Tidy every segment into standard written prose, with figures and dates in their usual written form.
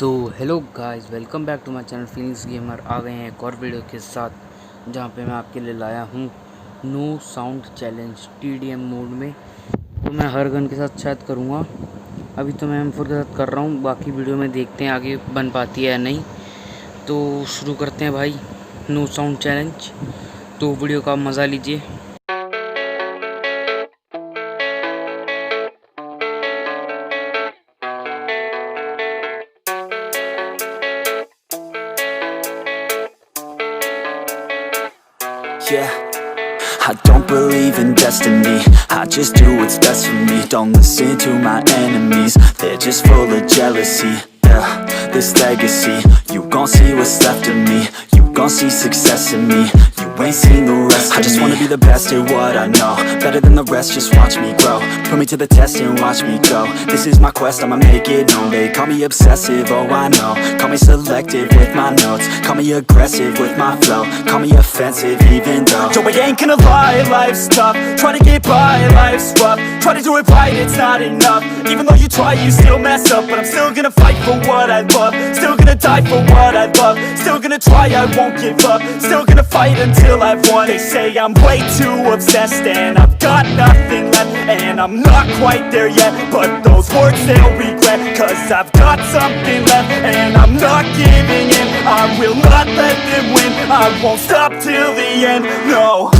तो hello guys, welcome back to my channel Phoenix gamer. आ गए हैं एक और वीडियो के साथ जहां पे मैं आपके लिए लाया हूं no sound challenge TDM mode में। तो मैं हर गन के साथ शायद करूंगा। अभी तो मैं M4 के साथ कर रहा हूं, बाकी वीडियो में देखते हैं आगे बन पाती है या नहीं। तो शुरू करते हैं भाई नो साउंड चैलेंज। तो वीडियो का मज़ा लीजिए। Yeah, I don't believe in destiny, I just do what's best for me. Don't listen to my enemies, they're just full of jealousy. Yeah, this legacy, you gon' see what's left of me. You gon' see success in me, you ain't seen the rest of me. I just wanna be the best at what I know, better than the rest, just watch me grow. Put me to the test and watch me go. This is my quest, I'ma make it known. They call me obsessive, oh I know. Call me selective with my notes, call me aggressive with my flow, call me offensive even though yo, I ain't gonna lie, life's tough. Try to get by, life's rough. Try to do it right, it's not enough. Even though you try, you still mess up. But I'm still gonna fight for what I love, still gonna die for what I love, still gonna try, I won't give up, still gonna fight until I've won. They say I'm way too obsessed and I've got nothing left, and I'm not quite there yet, but those words they'll regret, cause I've got something left and I'm not giving in. I will not let them win, I won't stop till the end, no.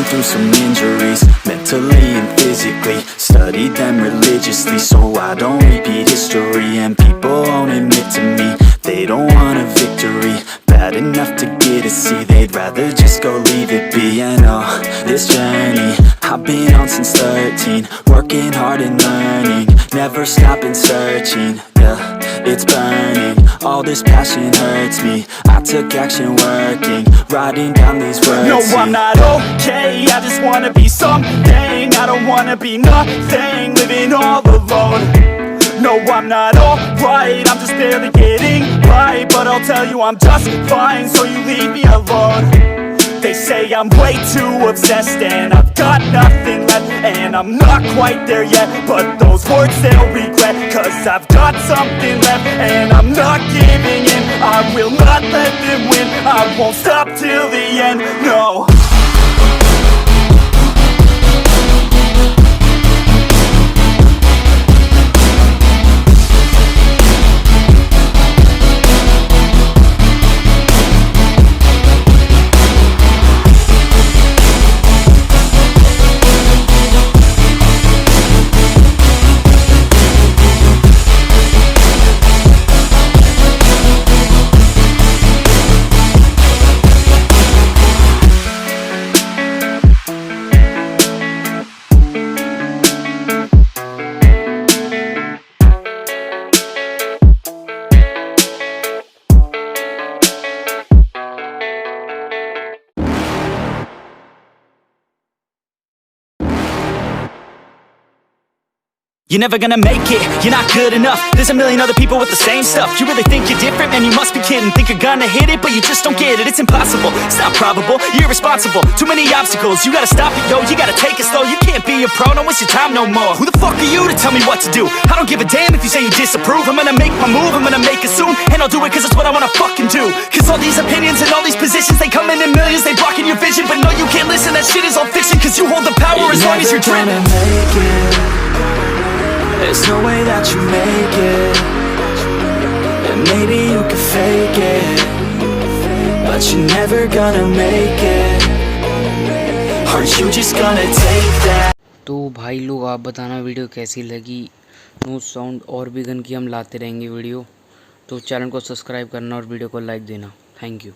Through some injuries, mentally and physically, studied them religiously so I don't repeat history. And people won't admit to me they don't want a victory bad enough to get a C, they'd rather just go leave it be. And oh, this journey I've been on since 13, working hard and learning, never stopping searching. Yeah, it's burning, all this passion hurts me. I took action working, writing down these words. No, I'm not okay, I just wanna be something. I don't wanna be nothing, living all alone. No, I'm not alright, I'm just barely getting by, but I'll tell you I'm just fine, so you leave me alone. They say I'm way too obsessed and I've got nothing left, and I'm not quite there yet, but those words they'll regret, cause I've got something left and I'm not giving in. I will not let them win, I won't stop till the end, no. You're never gonna make it, you're not good enough. There's a million other people with the same stuff. You really think you're different? Man, you must be kidding. Think you're gonna hit it, but you just don't get it. It's impossible, it's not probable, you're irresponsible. Too many obstacles, you gotta stop it, yo. You gotta take it slow, you can't be a pro. Don't waste your time no more. Who the fuck are you to tell me what to do? I don't give a damn if you say you disapprove. I'm gonna make my move, I'm gonna make it soon, and I'll do it cause it's what I wanna fucking do. Cause all these opinions and all these positions, they come in millions, they blocking your vision. But no, you can't listen, that shit is all fiction, cause you hold the power as long as you're driven. There's no way that you make it, and maybe you can fake it, but you're never gonna make it. Are you just gonna take that? तो भाई लोग, आप बताना video कैसी लगी। No sound और भी gun की हम लाते रहेंगे वीडियो, तो चैनल को सब्सक्राइब करना और वीडियो को लाइक देना। Thank you.